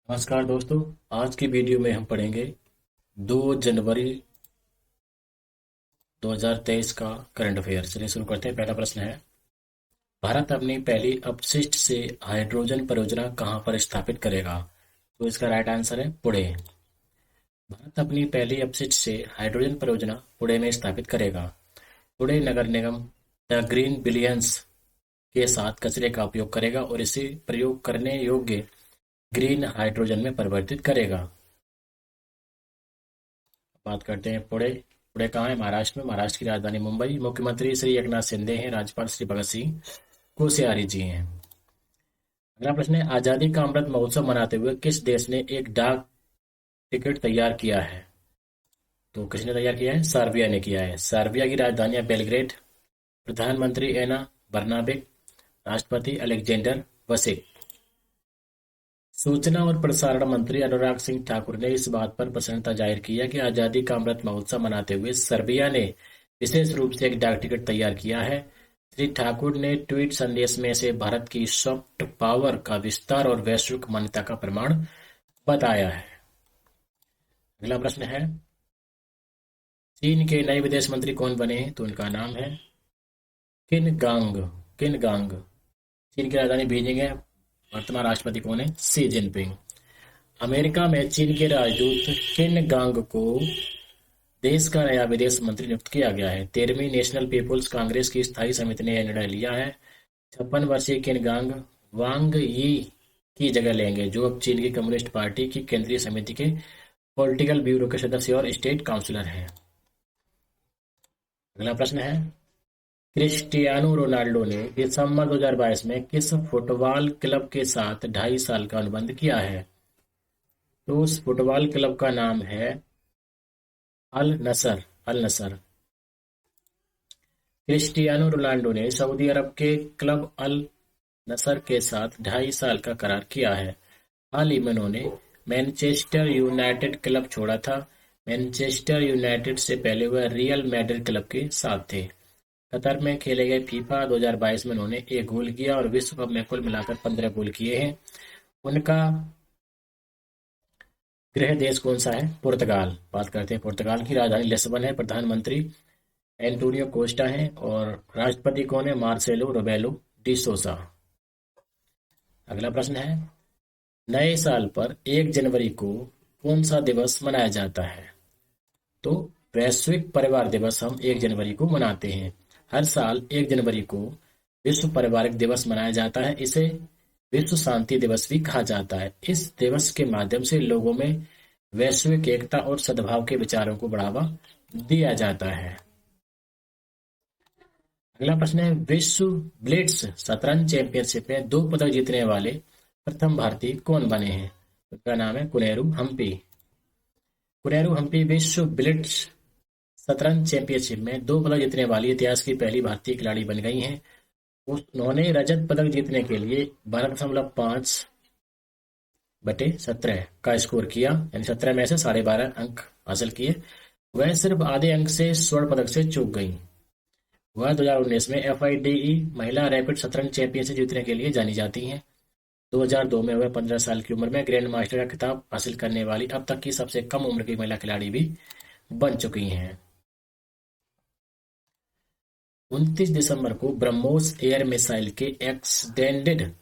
नमस्कार दोस्तों। आज की वीडियो में हम पढ़ेंगे 2 जनवरी 2023 का करंट अफेयर। चलिए शुरू करते हैं। पहला प्रश्न है, भारत अपनी पहली अपशिष्ट से हाइड्रोजन परियोजना कहाँ पर स्थापित करेगा? तो इसका राइट आंसर है पुणे। भारत अपनी पहली अपशिष्ट से हाइड्रोजन परियोजना पुणे में स्थापित करेगा। पुणे नगर निगम द ग्रीन बिलियंस के साथ कचरे का उपयोग करेगा और इसे प्रयोग करने योग्य ग्रीन हाइड्रोजन में परिवर्तित करेगा। बात करते हैं पुणे। पुणे कहाँ है? महाराष्ट्र में। महाराष्ट्र की राजधानी मुंबई। मुख्यमंत्री श्री एकनाथ शिंदे हैं। राज्यपाल श्री भगत सिंह कोश्यारी जी हैं। अगला प्रश्न है, आजादी का अमृत महोत्सव मनाते हुए किस देश ने एक डाक टिकट तैयार किया है? तो किसने तैयार किया है? सर्बिया ने किया है। सर्बिया की राजधानी है बेलग्रेड। प्रधानमंत्री एना बर्नाबेक। राष्ट्रपति अलेक्जेंडर वसिक। सूचना और प्रसारण मंत्री अनुराग सिंह ठाकुर ने इस बात पर प्रसन्नता जाहिर की है कि आजादी का अमृत महोत्सव मनाते हुए सर्बिया ने विशेष रूप से एक डाक टिकट तैयार किया है। श्री ठाकुर ने ट्वीट संदेश में इसे भारत की सॉफ्ट पावर का विस्तार और वैश्विक मान्यता का प्रमाण बताया है। अगला प्रश्न है, चीन के नए विदेश मंत्री कौन बने हैं? तो उनका नाम है किन गांग। किन गांग। चीन की राजधानी बीजिंग है। वर्तमान राष्ट्रपति कौन है? Xi Jinping. अमेरिका में चीन के राजदूत किन गांग को देश का नया विदेश मंत्री नियुक्त किया गया है। 13वीं नेशनल पीपुल्स कांग्रेस की स्थायी समिति ने यह निर्णय लिया है। 56 वर्षीय किन गांग वांग यी की जगह लेंगे, जो अब चीन की कम्युनिस्ट पार्टी की केंद्रीय समिति के पॉलिटिकल ब्यूरो के सदस्य और स्टेट काउंसलर हैं। अगला प्रश्न है, क्रिस्टियानो रोनाल्डो ने दिसंबर 2022 में किस फुटबॉल क्लब के साथ 2.5 साल का अनुबंध किया है? तो उस फुटबॉल क्लब का नाम है अल नसर। अल नसर। क्रिस्टियानो रोनाल्डो ने सऊदी अरब के क्लब अल नसर के साथ 2.5 साल का करार किया है। हाल ही में उन्होंने मैनचेस्टर यूनाइटेड क्लब छोड़ा था। मैनचेस्टर यूनाइटेड से पहले वह रियल मैड्रिड क्लब के साथ थे। कतर में खेले गए फीफा 2022 में उन्होंने 1 गोल किया और विश्व कप में कुल मिलाकर 15 गोल किए हैं। उनका गृह देश कौन सा है? पुर्तगाल। बात करते हैं पुर्तगाल की राजधानी लिस्बन है। प्रधानमंत्री एंटोनियो कोस्टा है और राष्ट्रपति कौन है? Marcelo Rebelo de Sousa. अगला प्रश्न है, नए साल पर 1 जनवरी को कौन सा दिवस मनाया जाता है? तो वैश्विक परिवार दिवस हम 1 जनवरी को मनाते हैं। हर साल 1 जनवरी को विश्व पारिवारिक दिवस मनाया जाता है। इसे विश्व शांति दिवस भी कहा जाता है। इस दिवस के माध्यम से लोगों में वैश्विक एकता और सद्भाव के विचारों को बढ़ावा दिया जाता है। अगला प्रश्न है, विश्व ब्लिट्ज शतरंज चैंपियनशिप में 2 पदक जीतने वाले प्रथम भारतीय कौन बने हैं? उनका नाम है कुनेरू हम्पी। कुनेरू हम्पी विश्व ब्लिट्ज शतरंज चैंपियनशिप में 2 पदक जीतने वाली इतिहास की पहली भारतीय खिलाड़ी बन गई हैं। उन्होंने रजत पदक जीतने के लिए 12.5/17 का स्कोर किया, यानी 17 में से 12.5 अंक हासिल किए। वह सिर्फ आधे अंक से स्वर्ण पदक से चूक गई। वह 2019 में FIDE महिला रैपिड शतरंज चैंपियनशिप जीतने के लिए जानी जाती हैं। 2002 में वह 15 साल की उम्र में ग्रैंड मास्टर का खिताब हासिल करने वाली अब तक की सबसे कम उम्र की महिला खिलाड़ी भी बन चुकी हैं। 29 दिसंबर को ब्रह्मोस एयर मिसाइल के एक्सटेंडेड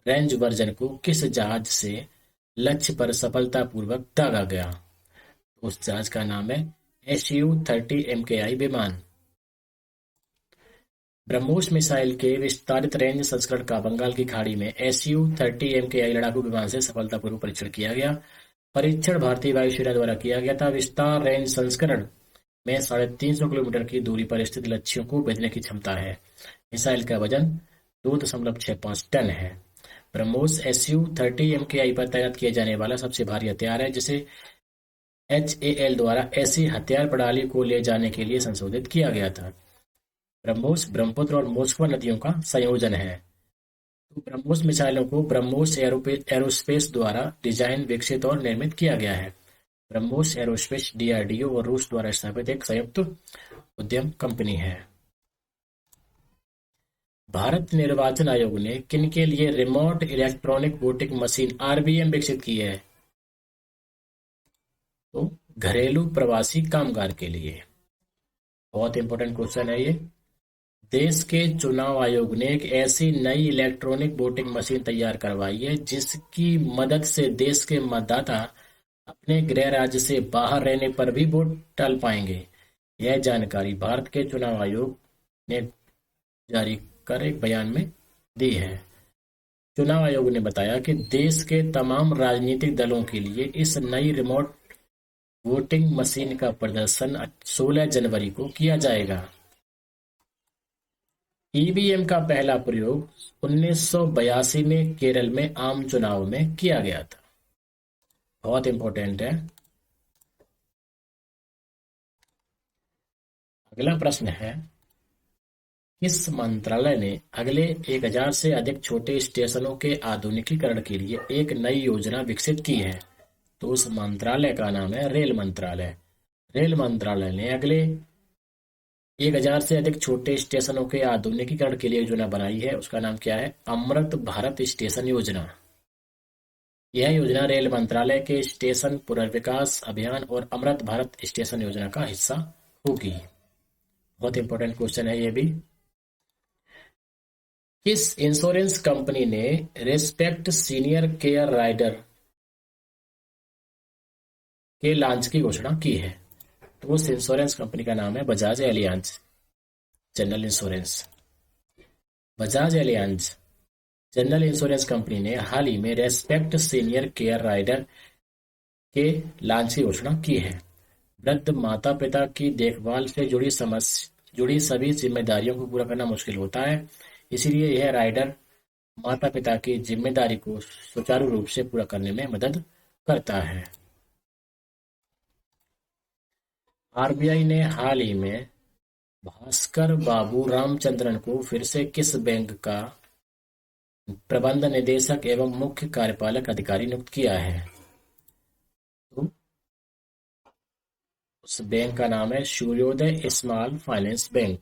रेंज वर्जन को किस जहाज से लक्ष्य पर सफलतापूर्वक दागा गया? उस जहाज का नाम है Su-30 MKI विमान। ब्रह्मोस मिसाइल के विस्तारित रेंज संस्करण का बंगाल की खाड़ी में Su-30 MKI लड़ाकू विमान से सफलतापूर्वक परीक्षण किया गया। परीक्षण भारतीय वायुसेना द्वारा किया गया था। विस्तार रेंज संस्करण में 350 किलोमीटर की दूरी पर स्थित लक्ष्यों को भेजने की क्षमता है। मिसाइल का वजन 2.65 टन है। ब्रह्मोस Su-30 MKI पर तैनात किए जाने वाला सबसे भारी हथियार है, जिसे HAL द्वारा ऐसी हथियार प्रणाली को ले जाने के लिए संशोधित किया गया था। ब्रह्मोस ब्रह्मपुत्र और मोस्कवा नदियों का संयोजन है। तो ब्रह्मोस मिसाइलों को ब्रह्मोस एरोस्पेस द्वारा डिजाइन, विकसित और निर्मित किया गया है। ब्रह्मोस एरोस्पेस DRDO और रूस द्वारा स्थापित एक संयुक्त उद्यम कंपनी है। भारत निर्वाचन आयोग ने किनके लिए remote electronic voting machine RBM विकसित की है? तो घरेलू प्रवासी कामगार के लिए। बहुत इंपॉर्टेंट क्वेश्चन है ये। देश के चुनाव आयोग ने एक ऐसी नई इलेक्ट्रॉनिक वोटिंग मशीन तैयार करवाई है जिसकी मदद से देश के मतदाता अपने गृह राज्य से बाहर रहने पर भी वोट डाल पाएंगे। यह जानकारी भारत के चुनाव आयोग ने जारी कर एक बयान में दी है। चुनाव आयोग ने बताया कि देश के तमाम राजनीतिक दलों के लिए इस नई रिमोट वोटिंग मशीन का प्रदर्शन 16 जनवरी को किया जाएगा। ईवीएम का पहला प्रयोग 1982 में केरल में आम चुनाव में किया गया था। बहुत इंपॉर्टेंट है। अगला प्रश्न है, किस मंत्रालय ने अगले 1000 से अधिक छोटे स्टेशनों के आधुनिकीकरण के लिए एक नई योजना विकसित की है? तो उस मंत्रालय का नाम है रेल मंत्रालय। रेल मंत्रालय ने अगले 1000 से अधिक छोटे स्टेशनों के आधुनिकीकरण के लिए योजना बनाई है। उसका नाम क्या है? अमृत भारत स्टेशन योजना। यह योजना रेल मंत्रालय के स्टेशन पुनर्विकास अभियान और अमृत भारत स्टेशन योजना का हिस्सा होगी। बहुत इंपॉर्टेंट क्वेश्चन है ये भी। किस इंश्योरेंस कंपनी ने रेस्पेक्ट सीनियर केयर राइडर के लॉन्च की घोषणा की है? तो उस इंश्योरेंस कंपनी का नाम है Bajaj Allianz general insurance. Bajaj Allianz general insurance company ने हाल ही में रेस्पेक्ट सीनियर केयर राइडर के लॉन्च की घोषणा की है। वृद्ध माता पिता की देखभाल से जुड़ी सभी जिम्मेदारियों को पूरा करना मुश्किल होता है, इसलिए यह राइडर माता पिता की जिम्मेदारी को सुचारू रूप से पूरा करने में मदद करता है। आरबीआई ने हाल ही में भास्कर बाबू रामचंद्रन को फिर से किस बैंक का प्रबंध निदेशक एवं मुख्य कार्यपालक अधिकारी नियुक्त किया है? तो उस बैंक का नाम है सूर्योदय स्मॉल फाइनेंस बैंक।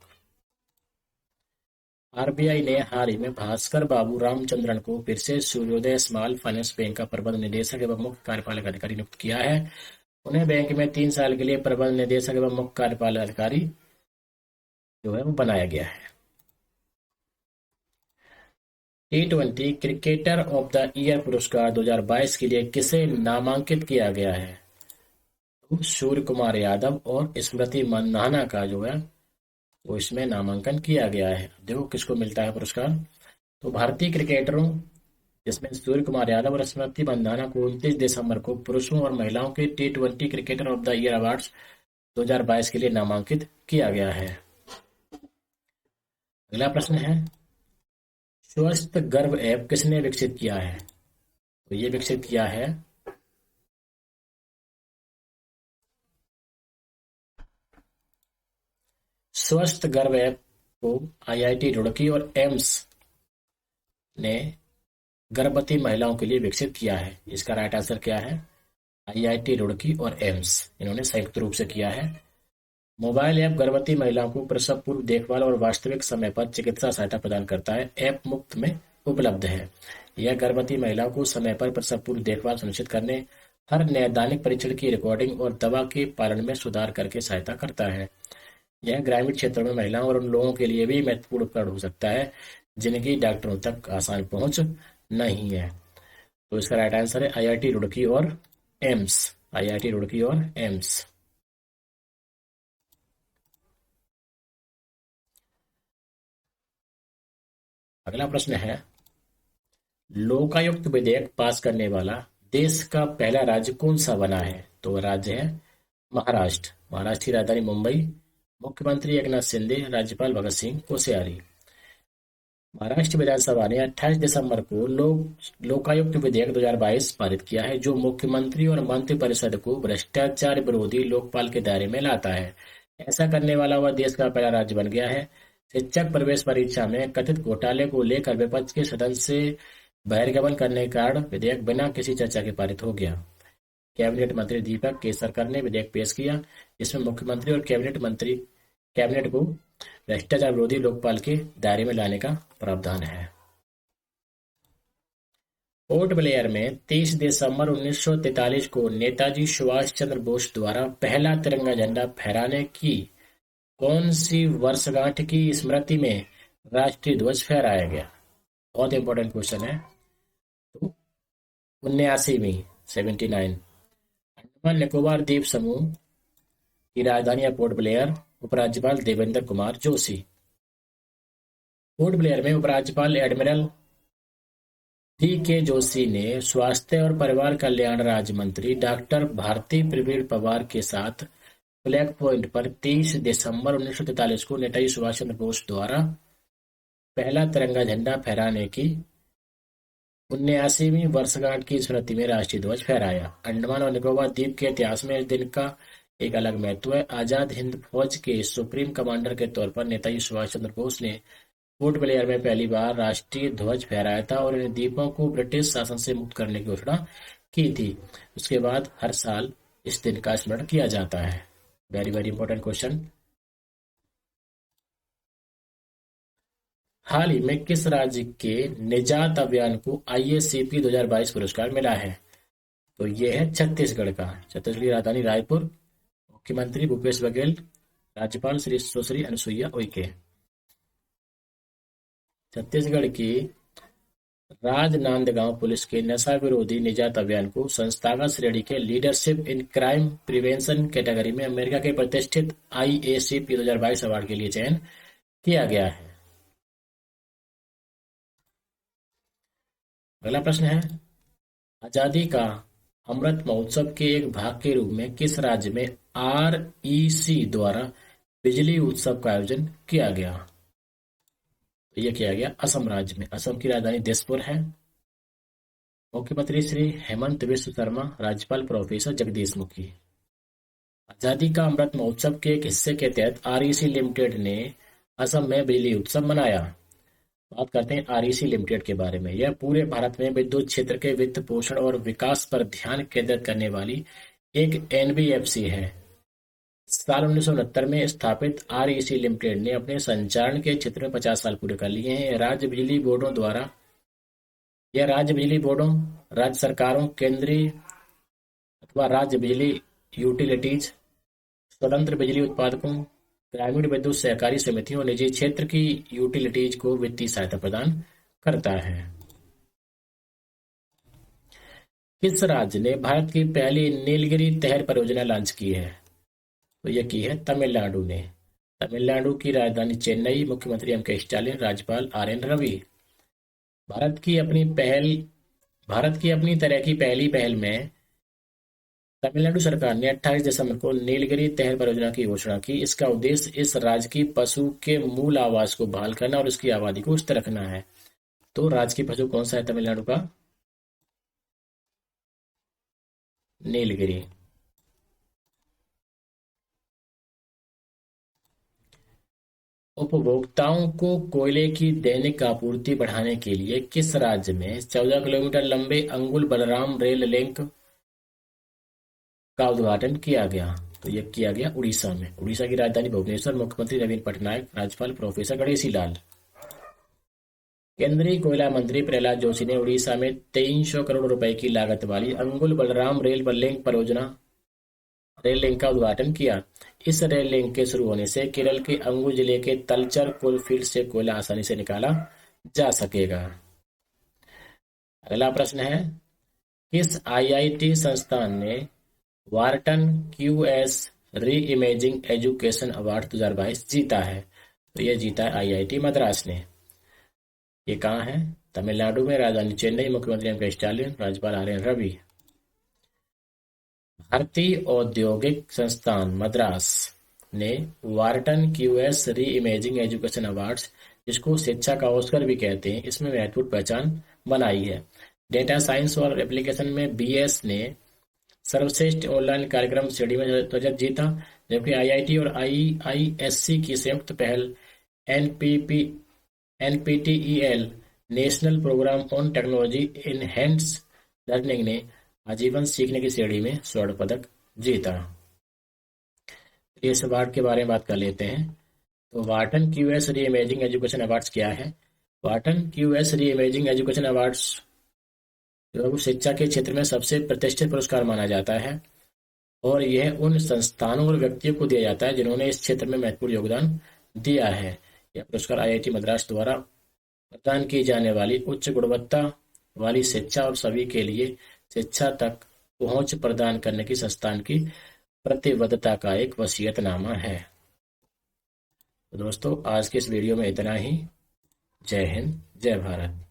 आरबीआई ने हाल ही में भास्कर बाबू रामचंद्रन को फिर से सूर्योदय स्मॉल फाइनेंस बैंक का प्रबंध निदेशक एवं मुख्य कार्यपालक अधिकारी नियुक्त किया है। उन्हें बैंक में 3 साल के लिए प्रबंध निदेशक एवं मुख्य कार्यपालक अधिकारी जो है वो बनाया गया है। T20 cricketer of the year पुरस्कार 2022 के लिए किसे नामांकित किया गया है? तो सूर्य कुमार यादव और स्मृति मंधाना का जो है वो इसमें नामांकन किया गया है। देखो किसको मिलता है पुरस्कार। तो भारतीय क्रिकेटरों जिसमें सूर्य कुमार यादव और स्मृति मंधाना को 29 दिसंबर को पुरुषों और महिलाओं के T20 cricketer of the year awards 2022 के लिए नामांकित किया गया है। अगला प्रश्न है, स्वस्थ गर्भ ऐप किसने विकसित किया है? तो ये विकसित किया है स्वस्थ गर्भ ऐप को आईआईटी रुड़की और एम्स ने गर्भवती महिलाओं के लिए विकसित किया है। इसका राइट आंसर क्या है? आईआईटी रुड़की और एम्स इन्होंने संयुक्त रूप से किया है। मोबाइल ऐप गर्भवती महिलाओं को प्रसव पूर्व देखभाल और वास्तविक समय पर चिकित्सा सहायता प्रदान करता है। ऐप मुफ्त में उपलब्ध है। यह गर्भवती महिलाओं को समय पर प्रसव पूर्व देखभाल सुनिश्चित करने, हर नैदानिक परीक्षण की रिकॉर्डिंग और दवा के पालन में सुधार करके सहायता करता है। यह ग्रामीण क्षेत्रों में महिलाओं और उन लोगों के लिए भी महत्वपूर्ण उपकरण हो सकता है जिनकी डॉक्टरों तक आसान पहुंच नहीं है। तो इसका राइट आंसर है आईआईटी रुड़की और एम्स। आईआईटी रुड़की और एम्स। अगला प्रश्न है, लोकायुक्त विधेयक पास करने वाला देश का पहला राज्य कौन सा बना है? तो राज्य है महाराष्ट्र। महाराष्ट्र की राजधानी मुंबई। मुख्यमंत्री एकनाथ शिंदे, राज्यपाल भगत सिंह कोश्यारी। महाराष्ट्र विधानसभा ने 28 दिसंबर को लोकायुक्त विधेयक 2022 पारित किया है जो मुख्यमंत्री और मंत्रिपरिषद को भ्रष्टाचार विरोधी लोकपाल के दायरे में लाता है। ऐसा करने वाला वह देश का पहला राज्य बन गया है। शिक्षक प्रवेश परीक्षा में कथित घोटाले को लेकर विपक्ष के सदन से बहिर्गमन करने के कारण विधेयक बिना किसी चर्चा के पारित हो गया। कैबिनेट मंत्री दीपक केसरकर ने विधेयक पेश किया जिसमें मुख्यमंत्री और कैबिनेट को भ्रष्टाचार विरोधी लोकपाल के दायरे में लाने का प्रावधान है। पोर्ट ब्लेयर में 30 दिसंबर 1943 को नेताजी सुभाष चंद्र बोस द्वारा पहला तिरंगा झंडा फहराने की कौन सी वर्षगांठ की स्मृति में राष्ट्रीय ध्वज फहराया गया? बहुत इंपॉर्टेंट क्वेश्चन है। तो 79वीं 79। अंडमान निकोबार द्वीप समूह की राजधानी है पोर्ट ब्लेयर। उपराज्यपाल देवेंद्र कुमार जोशी। पोर्ट ब्लेयर में उपराज्यपाल एडमिरल D.K. जोशी ने स्वास्थ्य और परिवार कल्याण राज्य मंत्री डॉक्टर भारती प्रवीण पवार के साथ फ्लैग पॉइंट पर 30 दिसंबर 1943 को नेताजी सुभाष चंद्र बोस द्वारा पहला तिरंगा झंडा फहराने की 79वीं वर्षगांठ की स्मृति में राष्ट्रीय ध्वज फहराया। अंडमान और निकोबार द्वीप के इतिहास में इस दिन का एक अलग महत्व है। आजाद हिंद फौज के सुप्रीम कमांडर के तौर पर नेताजी सुभाष चंद्र बोस ने पोर्ट ब्लेयर में पहली बार राष्ट्रीय ध्वज फहराया था और इन द्वीपों को ब्रिटिश शासन से मुक्त करने की घोषणा की थी। उसके बाद हर साल इस दिन का स्मरण किया जाता है। Very very important question. हाल ही में किस राज्य के निजात अभियान को IACP 2022 पुरस्कार मिला है? तो ये है छत्तीसगढ़ का। छत्तीसगढ़ की राजधानी रायपुर। मुख्यमंत्री भूपेश बघेल, राज्यपाल श्री सुश्री अनुसुईया उइके। छत्तीसगढ़ की राजनांदगांव पुलिस के नशा विरोधी निजात अभियान को संस्थागत श्रेणी के leadership in crime prevention category में अमेरिका के प्रतिष्ठित IACP 2022 अवार्ड के लिए चयन किया गया है। अगला प्रश्न है, आजादी का अमृत महोत्सव के एक भाग के रूप में किस राज्य में REC द्वारा बिजली उत्सव का आयोजन किया गया? यह किया गया असम राज्य में। असम की राजधानी दिसपुर है। मुख्यमंत्री श्री हेमंत बिश्व शर्मा, राज्यपाल प्रोफेसर जगदीश मुखी। आजादी का अमृत महोत्सव के एक हिस्से के तहत REC लिमिटेड ने असम में बिजली उत्सव मनाया। बात करते हैं REC लिमिटेड के बारे में। यह पूरे भारत में विद्युत क्षेत्र के वित्त पोषण और विकास पर ध्यान केंद्रित करने वाली एक NBFC है। साल 1969 में स्थापित REC लिमिटेड ने अपने संचालन के क्षेत्र में 50 साल पूरे कर लिए हैं। यह राज्य बिजली बोर्डों, राज्य सरकारों, केंद्रीय अथवा राज्य बिजली यूटिलिटीज, स्वतंत्र बिजली उत्पादकों, ग्रामीण विद्युत सहकारी समितियों और निजी क्षेत्र की यूटिलिटीज को वित्तीय सहायता प्रदान करता है। किस राज्य ने भारत की पहली नीलगिरी नहर परियोजना लॉन्च की है? तो यह की है तमिलनाडु ने। तमिलनाडु की राजधानी चेन्नई। मुख्यमंत्री M.K. स्टालिन, राज्यपाल R.N. रवि। भारत की अपनी तरह की पहली पहल में तमिलनाडु सरकार ने 28 दिसंबर को नीलगिरी नहर परियोजना की घोषणा की। इसका उद्देश्य इस राज्य की पशु के मूल आवास को बहाल करना और उसकी आबादी को स्थिर रखना है। तो राज्य की पशु कौन सा है तमिलनाडु का? नीलगिरी। उपभोक्ताओं को कोयले की दैनिक आपूर्ति बढ़ाने के लिए किस राज्य में 14 किलोमीटर लंबे अंगुल बलराम रेल लिंक का उद्घाटन किया गया? तो यह किया गया उड़ीसा में। उड़ीसा की राजधानी भुवनेश्वर। मुख्यमंत्री नवीन पटनायक, राज्यपाल प्रोफेसर गणेशी लाल। केंद्रीय कोयला मंत्री प्रहलाद जोशी ने उड़ीसा में 300 करोड़ रुपए की लागत वाली अंगुल बलराम रेल लिंक का उद्घाटन किया। इस रेल लिंक के शुरू होने से केरल के अंगुल जिले के तलचर कोल फील्ड से कोयला आसानी से निकाला जा सकेगा। अगला प्रश्न है, किस IIT संस्थान ने वार्टन QS री इमेजिंग एजुकेशन अवार्ड 2022 जीता है? तो यह जीता है IIT मद्रास ने। ये कहाँ है? तमिलनाडु में, राजधानी चेन्नई। मुख्यमंत्री M.K. स्टालिन, राज्यपाल R.N. रवि। भारतीय औद्योगिक संस्थान मद्रास ने वार्टन QS री इमेजिंग एजुकेशन अवार्ड्स, जिसको शिक्षा का ऑस्कर भी कहते हैं, इसमें महत्वपूर्ण पहचान बनाई है। डेटा साइंस और एप्लीकेशन में BS ने सर्वश्रेष्ठ ऑनलाइन कार्यक्रम श्रेणी में रजत जीता, जबकि IIT और IISc की संयुक्त पहल NPTEL national programme on technology enhanced learning ने आजीवन सीखने की श्रेणी में स्वर्ण पदक जीता। इस अवार्ड के बारे में बात कर लेते हैं। तो वाटन क्यूएस री इमेजिंग एजुकेशन अवार्ड्स क्या है? वाटन क्यूएस री इमेजिंग एजुकेशन अवार्ड्स जो है वो शिक्षा के क्षेत्र में सबसे प्रतिष्ठित पुरस्कार माना जाता है और यह उन संस्थानों और व्यक्तियों को दिया जाता है जिन्होंने इस क्षेत्र में महत्वपूर्ण योगदान दिया है। यह पुरस्कार आईआईटी मद्रास द्वारा प्रदान की जाने वाली उच्च गुणवत्ता वाली शिक्षा और सभी के लिए शिक्षा तक पहुंच प्रदान करने की संस्थान की प्रतिबद्धता का एक वसीयतनामा है। तो दोस्तों, आज के इस वीडियो में इतना ही। जय हिंद, जय भारत।